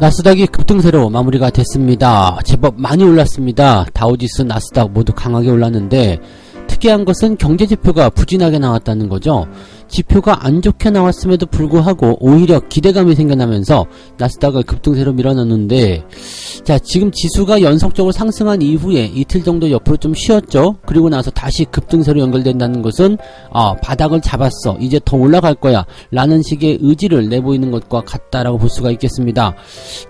나스닥이 급등세로 마무리가 됐습니다. 제법 많이 올랐습니다. 다우지수, 나스닥 모두 강하게 올랐는데 특이한 것은 경제지표가 부진하게 나왔다는 거죠. 지표가 안 좋게 나왔음에도 불구하고 오히려 기대감이 생겨나면서 나스닥을 급등세로 밀어넣는데, 자, 지금 지수가 연속적으로 상승한 이후에 이틀 정도 옆으로 좀 쉬었죠. 그리고 나서 다시 급등세로 연결된다는 것은 바닥을 잡았어, 이제 더 올라갈 거야 라는 식의 의지를 내보이는 것과 같다라고 볼 수가 있겠습니다.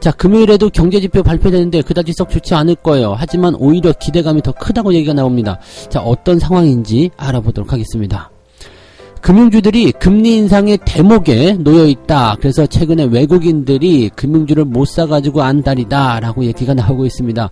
자, 금요일에도 경제지표 발표되는데 그다지 썩 좋지 않을 거예요. 하지만 오히려 기대감이 더 크다고 얘기가 나옵니다. 자, 어떤 상황인지 알아보도록 하겠습니다. 금융주들이 금리 인상의 대목에 놓여있다. 그래서 최근에 외국인들이 금융주를 못 사가지고 안달이다 라고 얘기가 나오고 있습니다.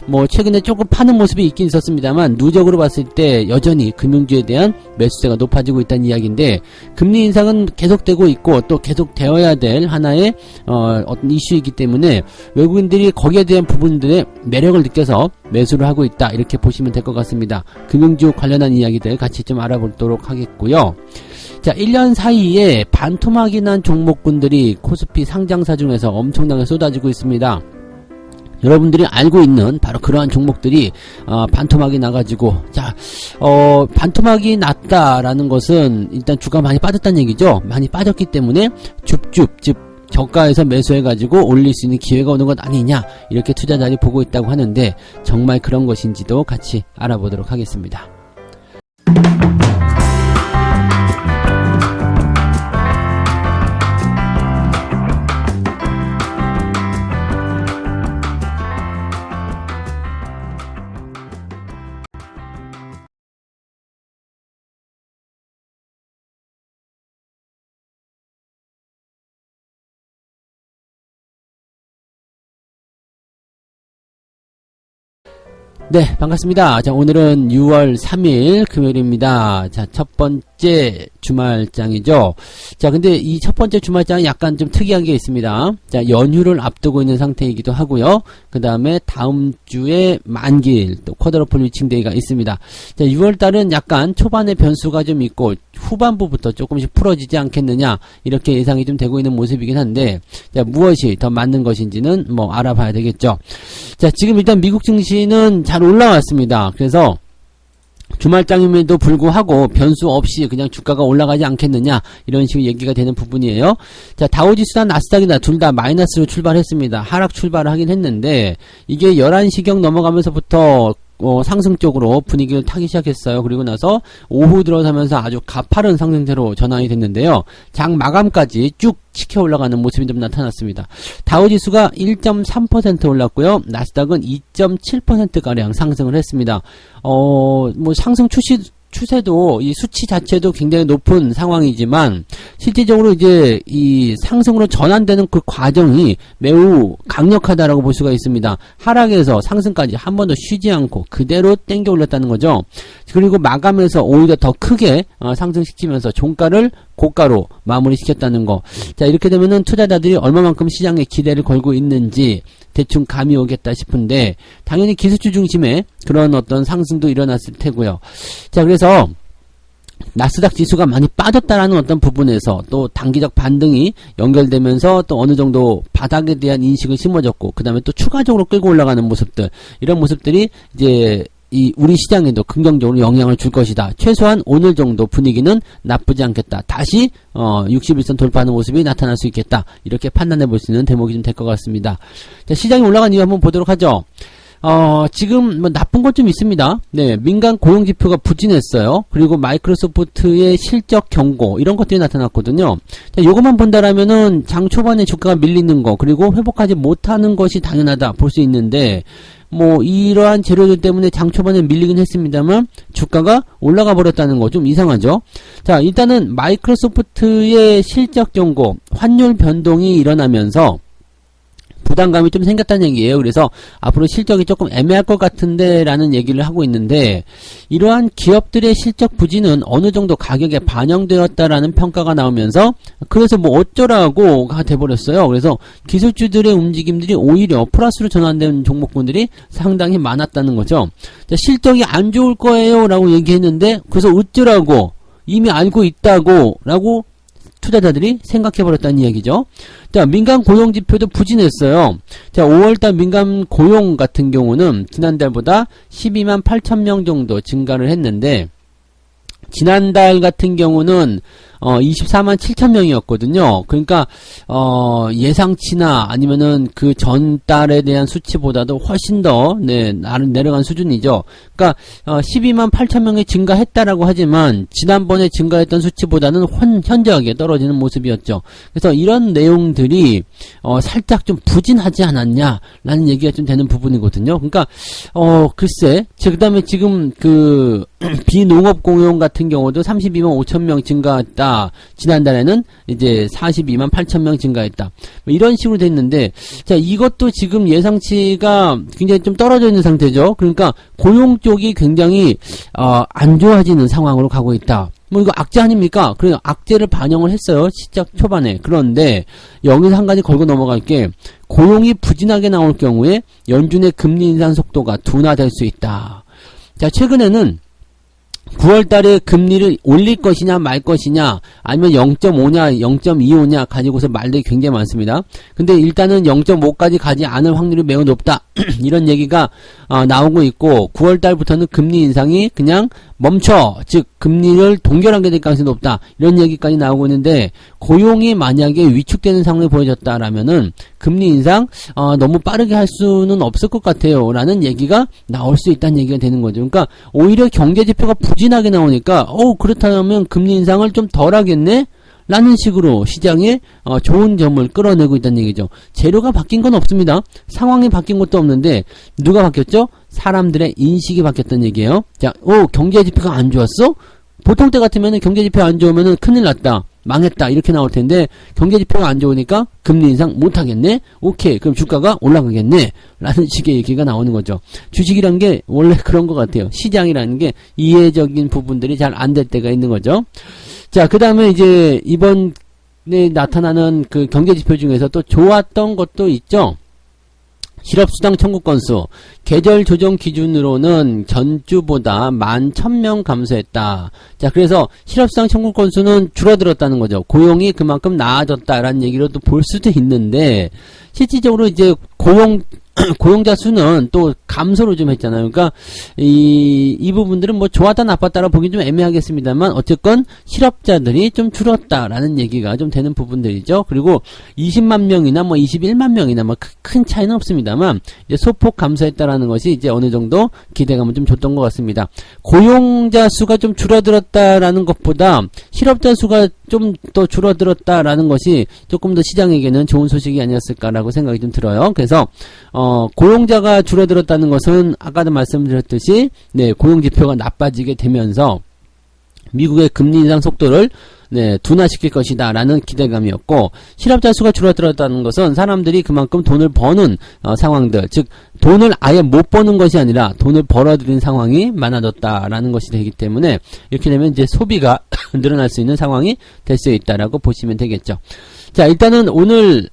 뭐 최근에 조금 파는 모습이 있긴 있었습니다만 누적으로 봤을 때 여전히 금융주에 대한 매수세가 높아지고 있다는 이야기인데, 금리 인상은 계속되고 있고 또 계속 되어야 될 하나의 어떤 이슈이기 때문에 외국인들이 거기에 대한 부분들의 매력을 느껴서 매수를 하고 있다, 이렇게 보시면 될 것 같습니다. 금융주 관련한 이야기들 같이 좀 알아보도록 하겠고요. 자, 1년 사이에 반토막이 난 종목군들이 코스피 상장사 중에서 엄청나게 쏟아지고 있습니다. 여러분들이 알고 있는 바로 그러한 종목들이 반토막이 나가지고, 자, 반토막이 났다라는 것은 일단 주가 많이 빠졌다는 얘기죠. 많이 빠졌기 때문에 줍줍, 즉 저가에서 매수해가지고 올릴 수 있는 기회가 오는 것 아니냐, 이렇게 투자자들이 보고 있다고 하는데 정말 그런 것인지도 같이 알아보도록 하겠습니다. 네, 반갑습니다. 자, 오늘은 6월 3일 금요일입니다. 자, 첫 번째 주말장이죠. 자, 근데 이 첫 번째 주말장이 약간 좀 특이한 게 있습니다. 자, 연휴를 앞두고 있는 상태이기도 하고요. 그 다음에 다음 주에 만기일, 또 쿼드러플 위칭데이가 있습니다. 자, 6월달은 약간 초반에 변수가 좀 있고 후반부부터 조금씩 풀어지지 않겠느냐, 이렇게 예상이 좀 되고 있는 모습이긴 한데, 자, 무엇이 더 맞는 것인지는 뭐 알아봐야 되겠죠. 자, 지금 일단 미국 증시는 잘 올라왔습니다. 그래서 주말장임에도 불구하고 변수 없이 그냥 주가가 올라가지 않겠느냐, 이런 식으로 얘기가 되는 부분이에요. 자, 다우지수나 나스닥이나 둘 다 마이너스로 출발했습니다. 하락 출발을 하긴 했는데 이게 11시경 넘어가면서부터 상승 쪽으로 분위기를 타기 시작했어요. 그리고 나서 오후 들어서면서 아주 가파른 상승세로 전환이 됐는데요. 장 마감까지 쭉 치켜 올라가는 모습이 좀 나타났습니다. 다우지수가 1.3% 올랐고요. 나스닥은 2.7%가량 상승을 했습니다. 뭐 상승 추세도 이 수치 자체도 굉장히 높은 상황이지만 실질적으로 이제 이 상승으로 전환되는 그 과정이 매우 강력하다라고 볼 수가 있습니다. 하락에서 상승까지 한 번도 쉬지 않고 그대로 땡겨 올렸다는 거죠. 그리고 마감에서 오히려 더 크게 상승시키면서 종가를 고가로 마무리시켰다는 거. 자, 이렇게 되면은 투자자들이 얼마만큼 시장에 기대를 걸고 있는지 대충 감이 오겠다 싶은데, 당연히 기술주 중심의 그런 어떤 상승도 일어났을 테고요. 자, 그래서 나스닥 지수가 많이 빠졌다라는 어떤 부분에서 또 단기적 반등이 연결되면서 또 어느 정도 바닥에 대한 인식을 심어졌고, 그 다음에 또 추가적으로 끌고 올라가는 모습들, 이런 모습들이 이제 우리 시장에도 긍정적으로 영향을 줄 것이다. 최소한 오늘 정도 분위기는 나쁘지 않겠다. 다시 61선 돌파하는 모습이 나타날 수 있겠다. 이렇게 판단해 볼 수 있는 대목이 좀 될 것 같습니다. 자, 시장이 올라간 이유 한번 보도록 하죠. 지금 뭐 나쁜 것 좀 있습니다. 네, 민간 고용 지표가 부진했어요. 그리고 마이크로소프트의 실적 경고, 이런 것들이 나타났거든요. 자, 요것만 본다라면은 장 초반에 주가가 밀리는 거, 그리고 회복하지 못하는 것이 당연하다 볼 수 있는데, 뭐 이러한 재료들 때문에 장 초반에 밀리긴 했습니다만 주가가 올라가 버렸다는 거 좀 이상하죠. 자, 일단은 마이크로소프트의 실적 경고, 환율 변동이 일어나면서 부담감이 좀 생겼다는 얘기예요. 그래서 앞으로 실적이 조금 애매할 것 같은데 라는 얘기를 하고 있는데, 이러한 기업들의 실적 부진은 어느 정도 가격에 반영되었다라는 평가가 나오면서 그래서 뭐 어쩌라고가 돼버렸어요. 그래서 기술주들의 움직임들이 오히려 플러스로 전환된 종목군들이 상당히 많았다는 거죠. 자, 실적이 안 좋을 거예요 라고 얘기했는데 그래서 어쩌라고, 이미 알고 있다고 라고 투자자들이 생각해버렸다는 이야기죠. 자, 민간 고용 지표도 부진했어요. 자, 5월달 민간 고용 같은 경우는 지난달보다 12만 8천 명 정도 증가를 했는데, 지난달 같은 경우는 24만 7천 명이었거든요. 그러니까 예상치나 아니면은 그 전달에 대한 수치보다도 훨씬 더 내려간 수준이죠. 그러니까 12만 8천 명이 증가했다라고 하지만 지난번에 증가했던 수치보다는 현저하게 떨어지는 모습이었죠. 그래서 이런 내용들이 살짝 좀 부진하지 않았냐라는 얘기가 좀 되는 부분이거든요. 그러니까 글쎄, 그다음에 지금 그 비농업 고용 같은 경우도 32만 5천 명 증가했다. 지난달에는 이제 42만 8천 명 증가했다. 뭐 이런 식으로 됐는데, 자, 이것도 지금 예상치가 굉장히 좀 떨어져 있는 상태죠. 그러니까 고용 쪽이 굉장히 안 좋아지는 상황으로 가고 있다. 뭐 이거 악재 아닙니까? 그래서 악재를 반영을 했어요. 시작 초반에. 그런데 여기서 한 가지 걸고 넘어갈 게, 고용이 부진하게 나올 경우에 연준의 금리 인상 속도가 둔화될 수 있다. 자, 최근에는 9월달에 금리를 올릴 것이냐 말 것이냐, 아니면 0.5냐 0.25냐 가지고서 말들이 굉장히 많습니다. 근데 일단은 0.5까지 가지 않을 확률이 매우 높다 이런 얘기가 나오고 있고, 9월달부터는 금리 인상이 그냥 멈춰, 즉 금리를 동결하게 될 가능성이 높다 이런 얘기까지 나오고 있는데, 고용이 만약에 위축되는 상황이 보여졌다라면은 금리 인상 너무 빠르게 할 수는 없을 것 같아요 라는 얘기가 나올 수 있다는 얘기가 되는 거죠. 그러니까 오히려 경제지표가 부진하게 나오니까 그렇다면 금리 인상을 좀 덜 하겠네 라는 식으로 시장에 좋은 점을 끌어내고 있다는 얘기죠. 재료가 바뀐 건 없습니다. 상황이 바뀐 것도 없는데 누가 바뀌었죠? 사람들의 인식이 바뀌었다는 얘기예요. 자, 경제지표가 안 좋았어? 보통 때 같으면 경제지표 안 좋으면 큰일 났다, 망했다 이렇게 나올 텐데, 경제지표가 안 좋으니까 금리 인상 못하겠네? 오케이, 그럼 주가가 올라가겠네? 라는 식의 얘기가 나오는 거죠. 주식이란 게 원래 그런 것 같아요. 시장이라는 게 이해적인 부분들이 잘 안 될 때가 있는 거죠. 자, 그 다음에 이제 이번에 나타나는 그 경제지표 중에서 또 좋았던 것도 있죠. 실업수당 청구 건수, 계절 조정 기준으로는 전주보다 11,000명 감소했다. 자, 그래서 실업수당 청구 건수는 줄어들었다는 거죠. 고용이 그만큼 나아졌다라는 얘기로도 볼 수도 있는데, 실질적으로 이제 고용자 수는 또 감소를 좀 했잖아요. 그러니까 이 부분들은 뭐 좋았다 나빴다라 보기 좀 애매하겠습니다만, 어쨌건 실업자들이 좀 줄었다라는 얘기가 좀 되는 부분들이죠. 그리고 20만 명이나 뭐 21만 명이나 뭐 큰 차이는 없습니다만, 이제 소폭 감소했다라는 것이 이제 어느 정도 기대감을 좀 줬던 것 같습니다. 고용자 수가 좀 줄어들었다라는 것보다 실업자 수가 좀 더 줄어들었다라는 것이 조금 더 시장에게는 좋은 소식이 아니었을까라고 생각이 좀 들어요. 그래서 고용자가 줄어들었다는 것은 아까도 말씀드렸듯이 고용지표가 나빠지게 되면서 미국의 금리 인상 속도를 둔화시킬 것이다 라는 기대감이었고, 실업자 수가 줄어들었다는 것은 사람들이 그만큼 돈을 버는 상황들, 즉 돈을 아예 못 버는 것이 아니라 돈을 벌어들이는 상황이 많아졌다라는 것이 되기 때문에, 이렇게 되면 이제 소비가 늘어날 수 있는 상황이 될 수 있다라고 보시면 되겠죠. 자, 일단은 오늘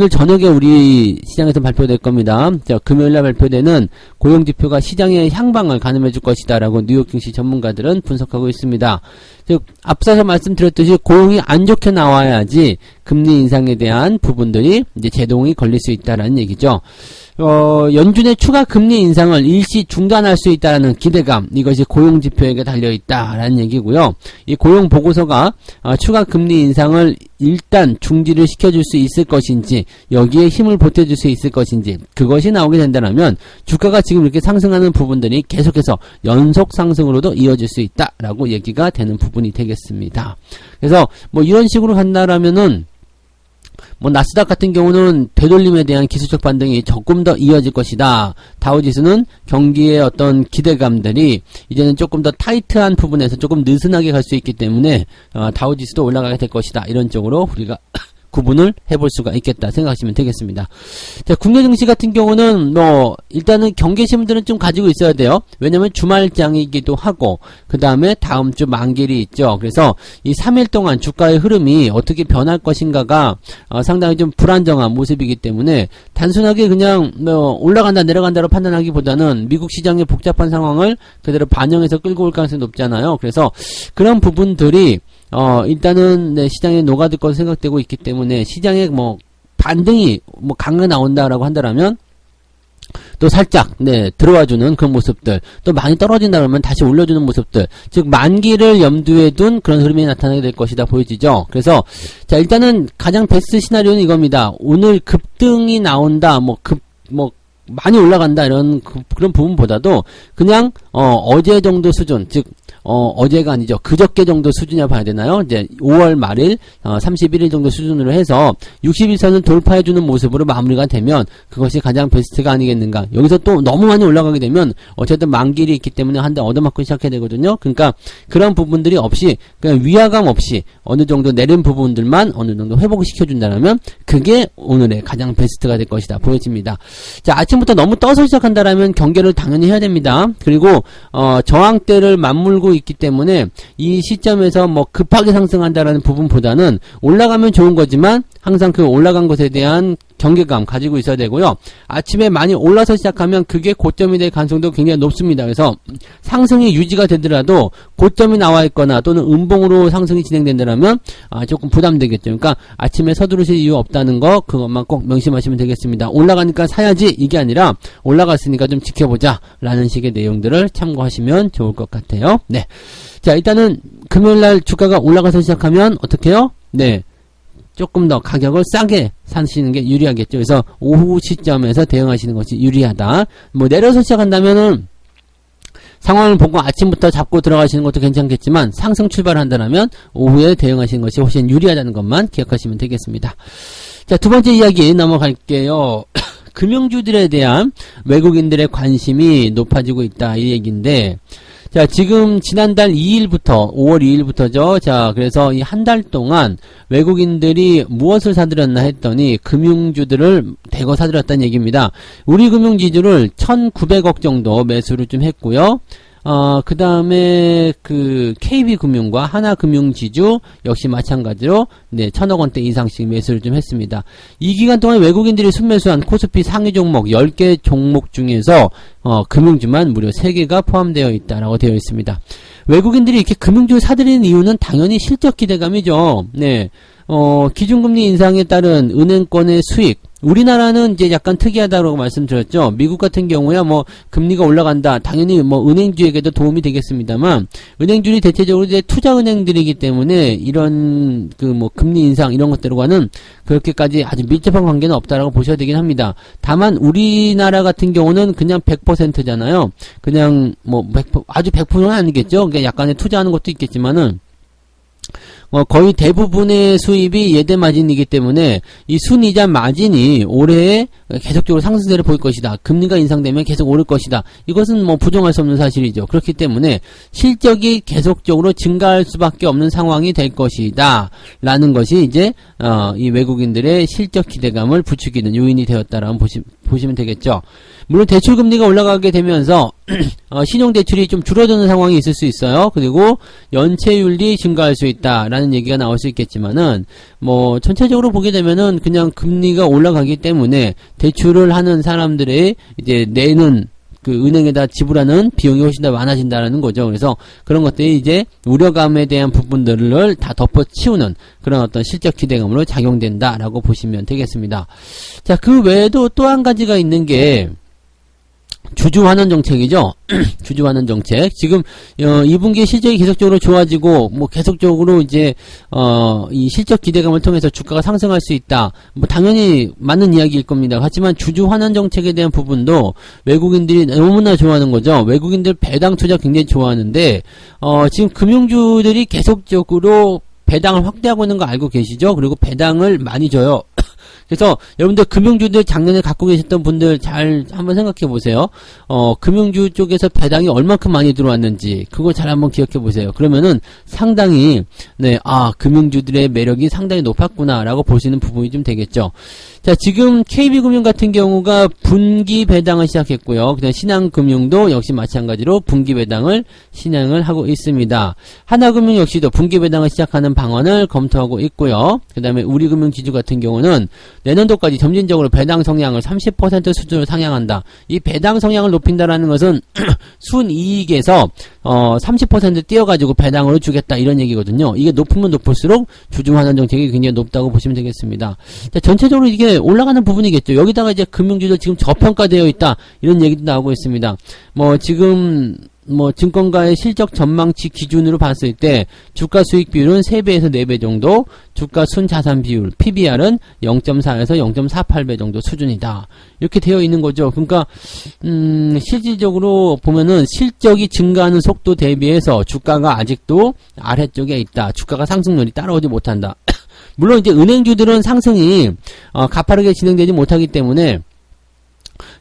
저녁에 우리 시장에서 발표될 겁니다. 자, 금요일날 발표되는 고용지표가 시장의 향방을 가늠해 줄 것이다 라고 뉴욕 증시 전문가들은 분석하고 있습니다. 즉, 앞서서 말씀드렸듯이 고용이 안 좋게 나와야지 금리 인상에 대한 부분들이 이제 제동이 걸릴 수 있다라는 얘기죠. 연준의 추가 금리 인상을 일시 중단할 수 있다라는 기대감, 이것이 고용지표에게 달려있다라는 얘기고요. 이 고용보고서가 추가 금리 인상을 일단 중지를 시켜줄 수 있을 것인지, 여기에 힘을 보태줄 수 있을 것인지, 그것이 나오게 된다면 주가가 지금 이렇게 상승하는 부분들이 계속해서 연속 상승으로도 이어질 수 있다라고 얘기가 되는 부분이 되겠습니다. 그래서 뭐 이런 식으로 간다라면은 뭐 나스닥 같은 경우는 되돌림에 대한 기술적 반등이 조금 더 이어질 것이다. 다우지수는 경기의 어떤 기대감들이 이제는 조금 더 타이트한 부분에서 조금 느슨하게 갈 수 있기 때문에 다우지수도 올라가게 될 것이다. 이런 쪽으로 우리가 구분을 해볼 수가 있겠다 생각하시면 되겠습니다. 자, 국내 증시 같은 경우는 뭐 일단은 경계심들은 좀 가지고 있어야 돼요. 왜냐면 주말장이기도 하고 그 다음에 다음 주 만기일이 있죠. 그래서 이 3일 동안 주가의 흐름이 어떻게 변할 것인가가 상당히 좀 불안정한 모습이기 때문에 단순하게 그냥 뭐 올라간다 내려간다로 판단하기보다는 미국 시장의 복잡한 상황을 그대로 반영해서 끌고 올 가능성이 높잖아요. 그래서 그런 부분들이 일단은 네, 시장에 녹아들 것으로 생각되고 있기 때문에 시장에 뭐 반등이 뭐 강하게 나온다라고 한다라면 또 살짝 네 들어와주는 그런 모습들, 또 많이 떨어진다 그러면 다시 올려주는 모습들, 즉 만기를 염두에 둔 그런 흐름이 나타나게 될 것이다 보여지죠. 그래서 자 일단은 가장 베스트 시나리오는 이겁니다. 오늘 급등이 나온다, 뭐 많이 올라간다 이런 그런 부분보다도 그냥 어제 정도 수준, 즉 어제가 아니죠. 그저께 정도 수준이라 봐야 되나요? 이제 5월 말일 31일 정도 수준으로 해서 60일선을 돌파해주는 모습으로 마무리가 되면 그것이 가장 베스트가 아니겠는가. 여기서 또 너무 많이 올라가게 되면 어쨌든 만기일이 있기 때문에 한 대 얻어맞고 시작해야 되거든요. 그러니까 그런 부분들이 없이 그냥 위화감 없이 어느 정도 내린 부분들만 어느 정도 회복을 시켜준다면 그게 오늘의 가장 베스트가 될 것이다 보여집니다. 자, 아침부터 너무 떠서 시작한다라면 경계를 당연히 해야 됩니다. 그리고 저항대를 맞물고 있기 때문에 이 시점에서 뭐 급하게 상승한다라는 부분보다는 올라가면 좋은 거지만 항상 그 올라간 것에 대한 경계감 가지고 있어야 되고요. 아침에 많이 올라서 시작하면 그게 고점이 될 가능성도 굉장히 높습니다. 그래서 상승이 유지가 되더라도 고점이 나와 있거나 또는 음봉으로 상승이 진행된다면 조금 부담되겠죠. 그러니까 아침에 서두르실 이유 없다는 거, 그것만 꼭 명심하시면 되겠습니다. 올라가니까 사야지 이게 아니라 올라갔으니까 좀 지켜보자 라는 식의 내용들을 참고하시면 좋을 것 같아요. 네, 자 일단은 금요일날 주가가 올라가서 시작하면 어떻게 해요? 네, 조금 더 가격을 싸게 사시는 게 유리하겠죠. 그래서 오후 시점에서 대응하시는 것이 유리하다. 뭐 내려서 시작한다면은 상황을 보고 아침부터 잡고 들어가시는 것도 괜찮겠지만 상승 출발한다면 오후에 대응하시는 것이 훨씬 유리하다는 것만 기억하시면 되겠습니다. 자, 두 번째 이야기 넘어갈게요. 금융주들에 대한 외국인들의 관심이 높아지고 있다 이 얘기인데, 자, 지금 지난달 2일부터 5월 2일부터죠. 자, 그래서 이 한 달 동안 외국인들이 무엇을 사들였나 했더니 금융주들을 대거 사들였다는 얘기입니다. 우리 금융지주를 1,900억 정도 매수를 좀 했고요. 그 다음에 그 KB금융과 하나금융지주 역시 마찬가지로 네 1,000억 원대 이상씩 매수를 좀 했습니다. 이 기간 동안 외국인들이 순매수한 코스피 상위 종목 10개 종목 중에서 금융주만 무려 3개가 포함되어 있다라고 되어 있습니다. 외국인들이 이렇게 금융주를 사들이는 이유는 당연히 실적 기대감이죠. 네. 기준금리 인상에 따른 은행권의 수익. 우리나라는 이제 약간 특이하다고 말씀드렸죠. 미국 같은 경우야 뭐 금리가 올라간다. 당연히 뭐 은행주에게도 도움이 되겠습니다만 은행주들이 대체적으로 이제 투자은행들이기 때문에 이런 그 뭐 금리 인상 이런 것들과는 그렇게까지 아주 밀접한 관계는 없다라고 보셔야 되긴 합니다. 다만 우리나라 같은 경우는 그냥 100%잖아요. 그냥 뭐 100%, 아주 100%는 아니겠죠. 그러니까 약간의 투자하는 것도 있겠지만은 거의 대부분의 수입이 예대 마진이기 때문에 이 순이자 마진이 올해에 계속적으로 상승세를 보일 것이다. 금리가 인상되면 계속 오를 것이다. 이것은 뭐 부정할 수 없는 사실이죠. 그렇기 때문에 실적이 계속적으로 증가할 수밖에 없는 상황이 될 것이다. 라는 것이 이제 이 외국인들의 실적 기대감을 부추기는 요인이 되었다라고 보시면 되겠죠. 물론 대출금리가 올라가게 되면서 신용대출이 좀 줄어드는 상황이 있을 수 있어요. 그리고 연체율이 증가할 수 있다라는 얘기가 나올 수 있겠지만은 뭐 전체적으로 보게 되면은 그냥 금리가 올라가기 때문에 대출을 하는 사람들의 이제 내는 그 은행에다 지불하는 비용이 훨씬 더 많아진다는 거죠. 그래서 그런 것들이 이제 우려감에 대한 부분들을 다 덮어치우는 그런 어떤 실적 기대감으로 작용된다라고 보시면 되겠습니다. 자, 그 외에도 또 한 가지가 있는 게 주주환원 정책이죠. 주주환원 정책. 지금 2분기에 실적이 계속적으로 좋아지고 뭐 계속적으로 이제 이 실적 기대감을 통해서 주가가 상승할 수 있다. 뭐 당연히 맞는 이야기일 겁니다. 하지만 주주환원 정책에 대한 부분도 외국인들이 너무나 좋아하는 거죠. 외국인들 배당 투자 굉장히 좋아하는데 지금 금융주들이 계속적으로 배당을 확대하고 있는 거 알고 계시죠? 그리고 배당을 많이 줘요. 그래서 여러분들 금융주들 작년에 갖고 계셨던 분들 잘 한번 생각해 보세요. 금융주 쪽에서 배당이 얼마큼 많이 들어왔는지 그걸 잘 한번 기억해 보세요. 그러면은 상당히 금융주들의 매력이 상당히 높았구나라고 볼 수 있는 부분이 좀 되겠죠. 자, 지금 KB금융 같은 경우가 분기 배당을 시작했고요. 그다음 신한금융도 역시 마찬가지로 분기 배당을 신행을 하고 있습니다. 하나금융 역시도 분기 배당을 시작하는 방안을 검토하고 있고요. 그다음에 우리금융지주 같은 경우는 내년도까지 점진적으로 배당 성향을 30% 수준으로 상향한다. 이 배당 성향을 높인다라는 것은 순이익에서 30% 띄어가지고 배당으로 주겠다 이런 얘기거든요. 이게 높으면 높을수록 주주 환원 정책이 굉장히 높다고 보시면 되겠습니다. 자, 전체적으로 이게 올라가는 부분이겠죠. 여기다가 이제 금융주도 지금 저평가되어 있다 이런 얘기도 나오고 있습니다. 지금 증권가의 실적 전망치 기준으로 봤을 때 주가 수익 비율은 3배에서 4배 정도, 주가 순자산 비율 PBR은 0.4에서 0.48배 정도 수준이다. 이렇게 되어 있는 거죠. 그러니까 실질적으로 보면은 실적이 증가하는 속도 대비해서 주가가 아직도 아래쪽에 있다. 주가가 상승률이 따라오지 못한다. 물론 이제 은행주들은 상승이 가파르게 진행되지 못하기 때문에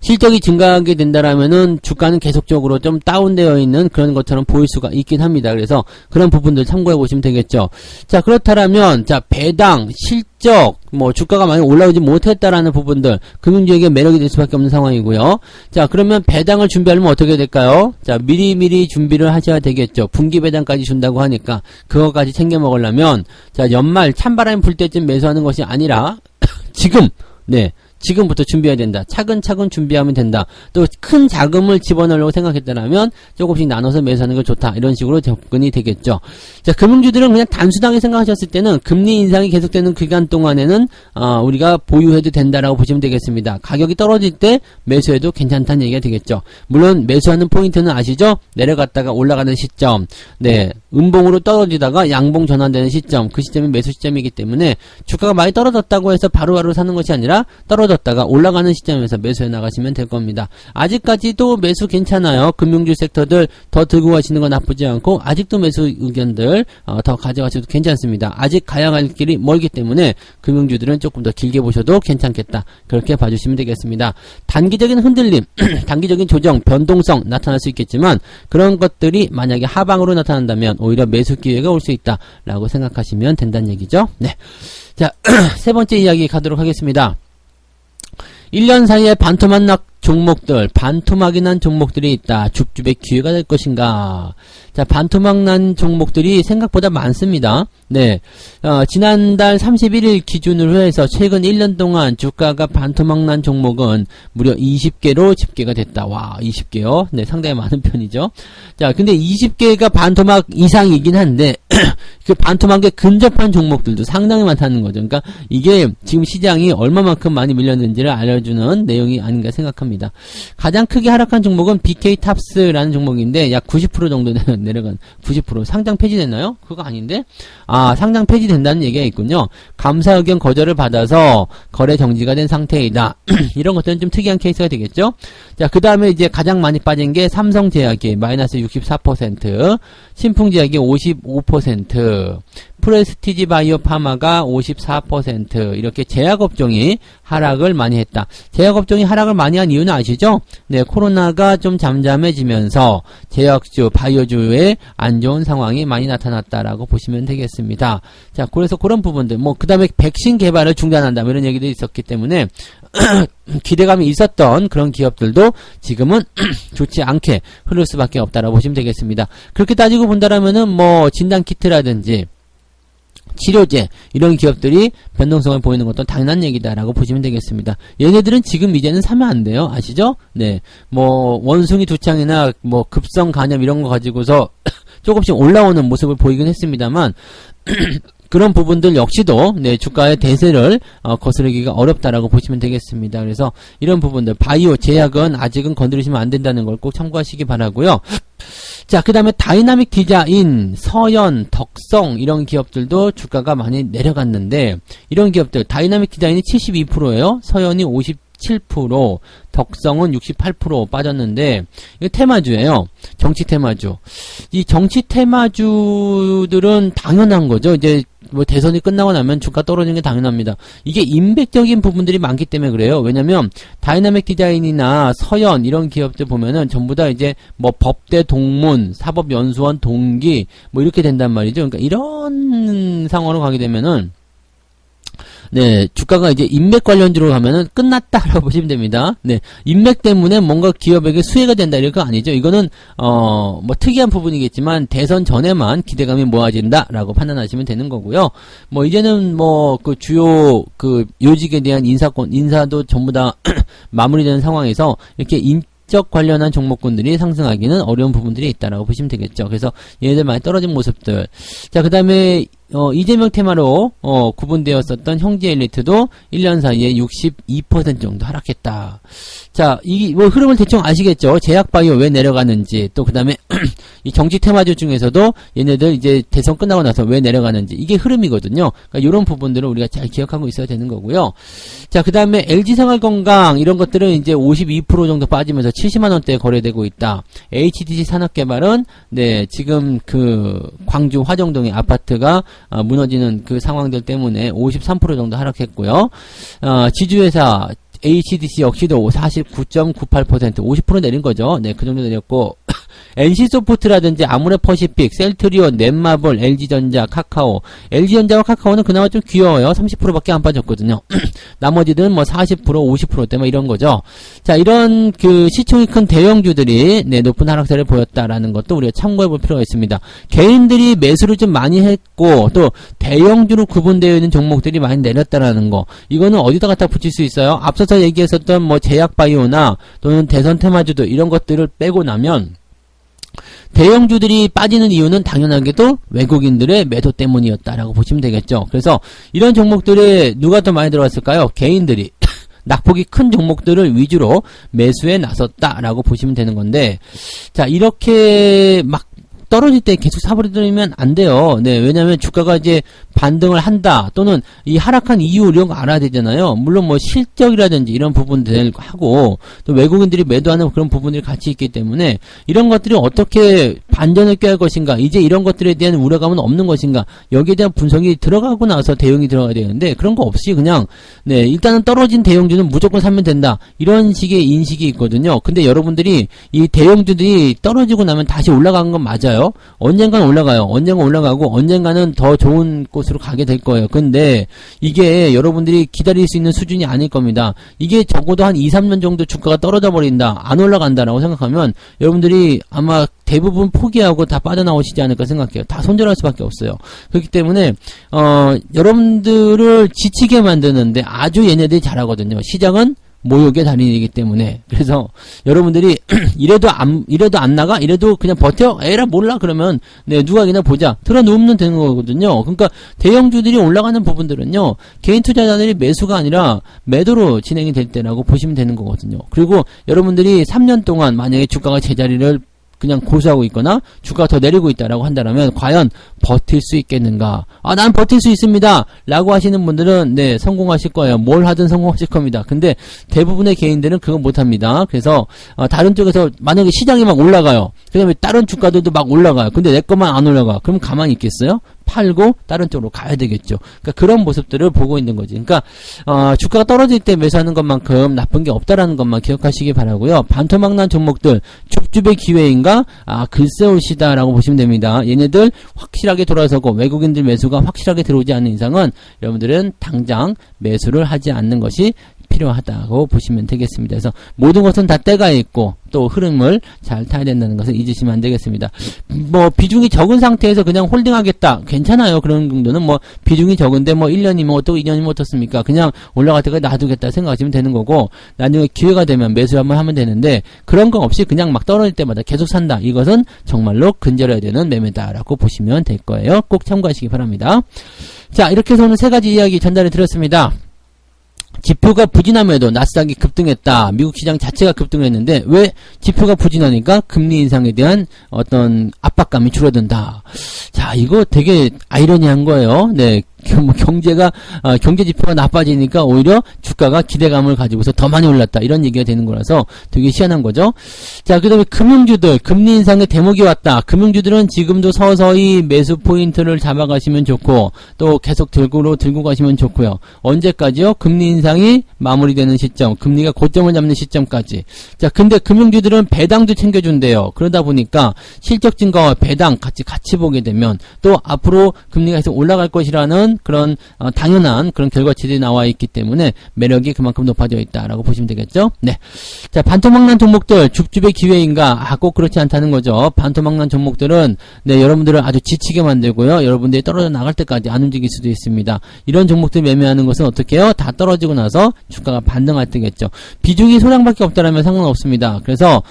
실적이 증가하게 된다라면은 주가는 계속적으로 좀 다운되어 있는 그런 것처럼 보일 수가 있긴 합니다. 그래서 그런 부분들 참고해 보시면 되겠죠. 자, 그렇다면 자, 배당, 실적, 주가가 많이 올라오지 못했다라는 부분들 금융주에게 매력이 될 수밖에 없는 상황이고요. 자, 그러면 배당을 준비하려면 어떻게 될까요? 자, 미리미리 준비를 하셔야 되겠죠. 분기 배당까지 준다고 하니까 그거까지 챙겨 먹으려면 자, 연말 찬바람이 불 때쯤 매수하는 것이 아니라 지금부터 준비해야 된다. 차근차근 준비하면 된다. 또 큰 자금을 집어넣으려고 생각했다면 조금씩 나눠서 매수하는 게 좋다. 이런 식으로 접근이 되겠죠. 자, 금융주들은 그냥 단순하게 생각하셨을 때는 금리 인상이 계속되는 기간 동안에는 우리가 보유해도 된다라고 보시면 되겠습니다. 가격이 떨어질 때 매수해도 괜찮다는 얘기가 되겠죠. 물론 매수하는 포인트는 아시죠? 내려갔다가 올라가는 시점, 음봉으로 떨어지다가 양봉 전환되는 시점, 그 시점이 매수 시점이기 때문에 주가가 많이 떨어졌다고 해서 바로바로 사는 것이 아니라 떨어졌다가 올라가는 시점에서 매수해 나가시면 될 겁니다. 아직까지도 매수 괜찮아요. 금융주 섹터들 더 들고 가시는 건 나쁘지 않고 아직도 매수 의견들 더 가져가셔도 괜찮습니다. 아직 가야 할 길이 멀기 때문에 금융주들은 조금 더 길게 보셔도 괜찮겠다. 그렇게 봐주시면 되겠습니다. 단기적인 흔들림, 단기적인 조정, 변동성 나타날 수 있겠지만 그런 것들이 만약에 하방으로 나타난다면 오히려 매수 기회가 올 수 있다 라고 생각하시면 된다는 얘기죠. 네. 자, 세 번째 이야기 가도록 하겠습니다. 1년 사이에 반토막 반토막이 난 종목들이 있다. 줍줍의 기회가 될 것인가? 자, 반토막 난 종목들이 생각보다 많습니다. 네. 지난달 31일 기준으로 해서 최근 1년 동안 주가가 반토막 난 종목은 무려 20개로 집계가 됐다. 와, 20개요? 네, 상당히 많은 편이죠. 자, 근데 20개가 반토막 이상이긴 한데, 그 반토막에 근접한 종목들도 상당히 많다는 거죠. 그러니까 이게 지금 시장이 얼마만큼 많이 밀렸는지를 알려주는 내용이 아닌가 생각합니다. 가장 크게 하락한 종목은 BK탑스라는 종목인데 약 90% 정도 내려간 90% 상장 폐지됐나요? 그거 아닌데? 상장 폐지된다는 얘기가 있군요. 감사 의견 거절을 받아서 거래 정지가 된 상태이다. 이런 것들은 좀 특이한 케이스가 되겠죠? 자, 그 다음에 이제 가장 많이 빠진 게 삼성제약이 마이너스 64%, 신풍제약이 55%, 프레스티지 바이오 파마가 54% 이렇게 제약업종이 하락을 많이 했다. 제약업종이 하락을 많이 한 이유는 아시죠? 네, 코로나가 좀 잠잠해지면서 제약주, 바이오주의 안 좋은 상황이 많이 나타났다라고 보시면 되겠습니다. 자, 그래서 그런 부분들, 그 다음에 백신 개발을 중단한다, 이런 얘기도 있었기 때문에 기대감이 있었던 그런 기업들도 지금은 좋지 않게 흐를 수밖에 없다라고 보시면 되겠습니다. 그렇게 따지고 본다라면은 진단키트라든지 치료제 이런 기업들이 변동성을 보이는 것도 당연한 얘기다라고 보시면 되겠습니다. 얘네들은 지금 이제는 사면 안 돼요. 아시죠? 네. 원숭이 두창이나 급성 간염 이런 거 가지고서 조금씩 올라오는 모습을 보이긴 했습니다만 그런 부분들 역시도 주가의 대세를 거스르기가 어렵다라고 보시면 되겠습니다. 그래서 이런 부분들 바이오, 제약은 아직은 건드리시면 안 된다는 걸 꼭 참고하시기 바라고요. 자, 그 다음에 다이나믹 디자인, 서현, 덕성 이런 기업들도 주가가 많이 내려갔는데 이런 기업들 다이나믹 디자인이 72%예요. 서현이 57%, 덕성은 68% 빠졌는데 이거 테마주예요. 정치 테마주. 이 정치 테마주들은 당연한 거죠. 이제 대선이 끝나고 나면 주가 떨어지는 게 당연합니다. 이게 인백적인 부분들이 많기 때문에 그래요. 왜냐면 다이나믹 디자인이나 서현 이런 기업들 보면은 전부 다 이제 법대 동문, 사법연수원 동기 이렇게 된단 말이죠. 그러니까 이런 상황으로 가게 되면은 네, 주가가 이제 인맥 관련주로 가면은 끝났다라고 보시면 됩니다. 네, 인맥 때문에 뭔가 기업에게 수혜가 된다 이런 거 아니죠. 이거는 뭐 특이한 부분이겠지만 대선 전에만 기대감이 모아진다라고 판단하시면 되는 거고요. 뭐 이제는 뭐 그 주요 그 요직에 대한 인사도 전부 다 마무리되는 상황에서 이렇게 인적 관련한 종목군들이 상승하기는 어려운 부분들이 있다라고 보시면 되겠죠. 그래서 얘네들 많이 떨어진 모습들. 자, 그 다음에 이재명 테마로 구분되었었던 형제 엘리트도 1년 사이에 62% 정도 하락했다. 자, 이 뭐 흐름을 대충 아시겠죠? 제약바이오 왜 내려가는지, 또 그 다음에 이 정치 테마주 중에서도 얘네들 이제 대선 끝나고 나서 왜 내려가는지, 이게 흐름이거든요. 그러니까 이런 부분들을 우리가 잘 기억하고 있어야 되는 거고요. 자, 그 다음에 LG생활건강 이런 것들은 이제 52% 정도 빠지면서 70만 원대에 거래되고 있다. HDC 산업개발은 네, 지금 그 광주 화정동의 아파트가 무너지는 그 상황들 때문에 53% 정도 하락했고요. 지주회사 HDC 역시도 49.98% 50% 내린 거죠. 네, 그 정도 내렸고 NC소프트라든지 아모레퍼시픽, 셀트리온, 넷마블, LG전자, 카카오. LG전자와 카카오는 그나마 좀 귀여워요. 30%밖에 안 빠졌거든요. 나머지는 뭐 40%, 50%대 뭐 이런 거죠. 자, 이런 그 시총이 큰 대형주들이 네, 높은 하락세를 보였다라는 것도 우리가 참고해 볼 필요가 있습니다. 개인들이 매수를 좀 많이 했고 또 대형주로 구분되어 있는 종목들이 많이 내렸다라는 거. 이거는 어디다 갖다 붙일 수 있어요? 앞서서 얘기했었던 뭐 제약바이오나 또는 대선 테마주들 이런 것들을 빼고 나면 대형주들이 빠지는 이유는 당연하게도 외국인들의 매도 때문이었다라고 보시면 되겠죠. 그래서 이런 종목들에 누가 더 많이 들어왔을까요? 개인들이 낙폭이 큰 종목들을 위주로 매수에 나섰다라고 보시면 되는 건데, 자, 이렇게 막 떨어질 때 계속 사버리면 안 돼요. 네, 왜냐면 주가가 이제 반등을 한다, 또는 이 하락한 이유 이런 거 알아야 되잖아요. 물론 뭐 실적이라든지 이런 부분들 하고, 또 외국인들이 매도하는 그런 부분들이 같이 있기 때문에 이런 것들이 어떻게 반전을 꾀할 것인가, 이제 이런 것들에 대한 우려감은 없는 것인가, 여기에 대한 분석이 들어가고 나서 대응이 들어가야 되는데 그런 거 없이 그냥 네, 일단은 떨어진 대형주는 무조건 사면 된다, 이런 식의 인식이 있거든요. 근데 여러분들이 이 대형주들이 떨어지고 나면 다시 올라가는 건 맞아요. 언젠가는 올라가요. 언젠가 올라가고 언젠가는 더 좋은 곳으로 가게 될 거예요. 근데 이게 여러분들이 기다릴 수 있는 수준이 아닐 겁니다. 이게 적어도 한 2, 3년 정도 주가가 떨어져 버린다, 안 올라간다라고 생각하면 여러분들이 아마 대부분 포기하고 다 빠져나오시지 않을까 생각해요. 다 손절할 수밖에 없어요. 그렇기 때문에 여러분들을 지치게 만드는데 아주 얘네들이 잘하거든요. 시장은 모욕의 달인이기 때문에. 그래서 여러분들이 이래도 안 나가? 이래도 그냥 버텨? 에라 몰라? 그러면 네, 누가 그냥 보자, 틀어놓으면 되는 거거든요. 그러니까 대형주들이 올라가는 부분들은요, 개인 투자자들이 매수가 아니라 매도로 진행이 될 때라고 보시면 되는 거거든요. 그리고 여러분들이 3년 동안 만약에 주가가 제자리를 그냥 고수하고 있거나 주가가 더 내리고 있다라고 한다면 과연 버틸 수 있겠는가? 난 버틸 수 있습니다 라고 하시는 분들은 네, 성공하실 거예요. 뭘 하든 성공하실 겁니다. 근데 대부분의 개인들은 그거 못합니다. 그래서 다른 쪽에서 만약에 시장이 막 올라가요, 그 다음에 다른 주가들도 막 올라가요. 근데 내 것만 안 올라가. 그럼 가만히 있겠어요? 팔고 다른 쪽으로 가야 되겠죠. 그러니까 그런 모습들을 보고 있는 거지. 그러니까 주가가 떨어질 때 매수하는 것만큼 나쁜 게 없다라는 것만 기억하시기 바라고요. 반토막난 종목들 줍줍의 기회인가? 글쎄올시다라고 보시면 됩니다. 얘네들 확실하게 돌아서고 외국인들 매수가 확실하게 들어오지 않는 이상은 여러분들은 당장 매수를 하지 않는 것이 필요하다고 보시면 되겠습니다. 그래서 모든 것은 다 때가 있고 또 흐름을 잘 타야 된다는 것을 잊으시면 안 되겠습니다. 뭐 비중이 적은 상태에서 그냥 홀딩하겠다, 괜찮아요. 그런 정도는 뭐 비중이 적은데 뭐 1년이면 또 2년이면 어떻습니까? 그냥 올라갈 때까지 놔두겠다 생각하시면 되는 거고, 나중에 기회가 되면 매수 한번 하면 되는데 그런 거 없이 그냥 막 떨어질 때마다 계속 산다, 이것은 정말로 근절해야 되는 매매다라고 보시면 될 거예요. 꼭 참고하시기 바랍니다. 자, 이렇게 해서 오늘 세 가지 이야기 전달해 드렸습니다. 지표가 부진함에도 나스닥이 급등했다. 미국 시장 자체가 급등했는데 왜 지표가 부진하니까 금리 인상에 대한 어떤 압박감이 줄어든다. 자, 이거 되게 아이러니한 거예요. 네. 경제가 경제 지표가 나빠지니까 오히려 주가가 기대감을 가지고서 더 많이 올랐다, 이런 얘기가 되는 거라서 되게 희한한 거죠. 자, 그 다음에 금융주들 금리 인상의 대목이 왔다. 금융주들은 지금도 서서히 매수 포인트를 잡아가시면 좋고 또 계속 들고 가시면 좋고요. 언제까지요? 금리 인상이 마무리되는 시점, 금리가 고점을 잡는 시점까지. 자, 근데 금융주들은 배당도 챙겨준대요. 그러다 보니까 실적 증가와 배당 같이 보게 되면 또 앞으로 금리가 계속 올라갈 것이라는 있는 그런 당연한 그런 결과치들이 나와 있기 때문에 매력이 그만큼 높아져 있다라고 보시면 되겠죠. 네. 자, 반토막난 종목들 줍줍의 기회인가? 꼭 그렇지 않다는 거죠. 반토막난 종목들은 네, 여러분들을 아주 지치게 만들고요. 여러분들이 떨어져 나갈 때까지 안 움직일 수도 있습니다. 이런 종목들 매매하는 것은 어떻게 해요? 다 떨어지고 나서 주가가 반등할 때겠죠. 비중이 소량밖에 없다라면 상관없습니다. 그래서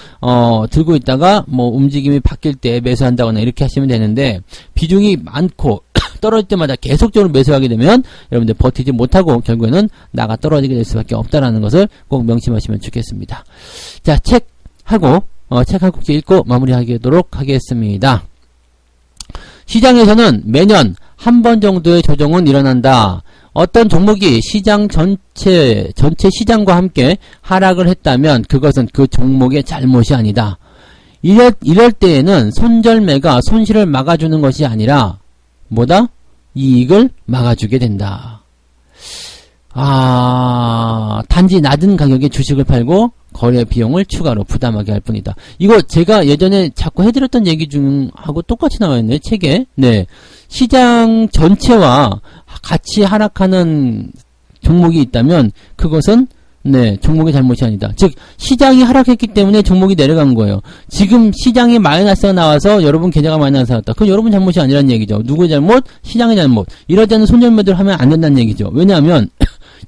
들고 있다가 뭐 움직임이 바뀔 때 매수한다거나 이렇게 하시면 되는데, 비중이 많고 떨어질 때마다 계속적으로 매수하게 되면 여러분들 버티지 못하고 결국에는 나가 떨어지게 될 수밖에 없다라는 것을 꼭 명심하시면 좋겠습니다. 자, 책하고 책 한 국지 읽고 마무리하도록 하겠습니다. 시장에서는 매년 한 번 정도의 조정은 일어난다. 어떤 종목이 시장 전체 시장과 함께 하락을 했다면 그것은 그 종목의 잘못이 아니다. 이럴 때에는 손절매가 손실을 막아주는 것이 아니라 뭐다? 이익을 막아주게 된다. 단지 낮은 가격에 주식을 팔고 거래 비용을 추가로 부담하게 할 뿐이다. 이거 제가 예전에 자꾸 해드렸던 얘기 중하고 똑같이 나와있네요. 책에. 네. 시장 전체와 같이 하락하는 종목이 있다면 그것은 네, 종목의 잘못이 아니다. 즉, 시장이 하락했기 때문에 종목이 내려간 거예요. 지금 시장에 마이너스가 나와서 여러분 계좌가 마이너스 나왔다. 그건 여러분 잘못이 아니라는 얘기죠. 누구의 잘못? 시장의 잘못. 이럴 때는 손절매도를 하면 안 된다는 얘기죠. 왜냐하면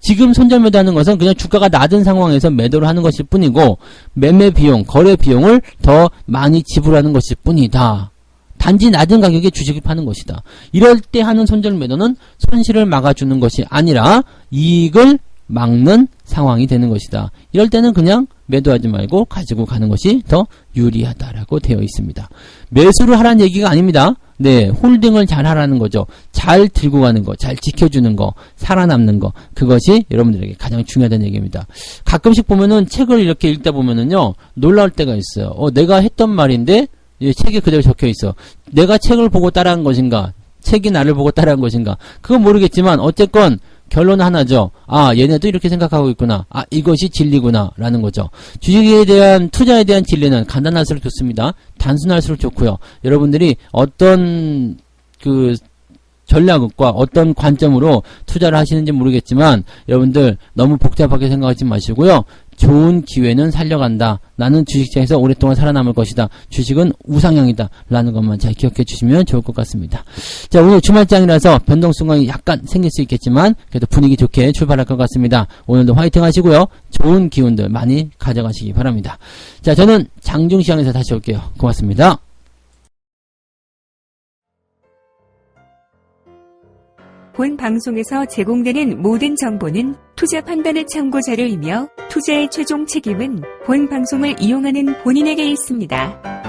지금 손절매도 하는 것은 그냥 주가가 낮은 상황에서 매도를 하는 것일 뿐이고, 매매 비용, 거래 비용을 더 많이 지불하는 것일 뿐이다. 단지 낮은 가격에 주식을 파는 것이다. 이럴 때 하는 손절매도는 손실을 막아주는 것이 아니라 이익을 막는 상황이 되는 것이다. 이럴 때는 그냥 매도하지 말고 가지고 가는 것이 더 유리하다라고 되어 있습니다. 매수를 하라는 얘기가 아닙니다. 네, 홀딩을 잘 하라는 거죠. 잘 들고 가는 거, 잘 지켜주는 거, 살아남는 거, 그것이 여러분들에게 가장 중요하다는 얘기입니다. 가끔씩 보면은 책을 이렇게 읽다 보면은요, 놀라울 때가 있어요. 내가 했던 말인데 책에 그대로 적혀 있어. 내가 책을 보고 따라한 것인가? 책이 나를 보고 따라한 것인가? 그건 모르겠지만 어쨌건 결론은 하나죠. 얘네도 이렇게 생각하고 있구나. 이것이 진리구나. 라는 거죠. 주식에 대한, 투자에 대한 진리는 간단할수록 좋습니다. 단순할수록 좋고요. 여러분들이 어떤, 전략과 어떤 관점으로 투자를 하시는지 모르겠지만, 여러분들 너무 복잡하게 생각하지 마시고요. 좋은 기회는 살려간다. 나는 주식시장에서 오랫동안 살아남을 것이다. 주식은 우상향이다. 라는 것만 잘 기억해 주시면 좋을 것 같습니다. 자, 오늘 주말장이라서 변동순간이 약간 생길 수 있겠지만 그래도 분위기 좋게 출발할 것 같습니다. 오늘도 화이팅 하시고요. 좋은 기운들 많이 가져가시기 바랍니다. 자, 저는 장중시장에서 다시 올게요. 고맙습니다. 본 방송에서 제공되는 모든 정보는 투자 판단의 참고 자료이며 투자의 최종 책임은 본 방송을 이용하는 본인에게 있습니다.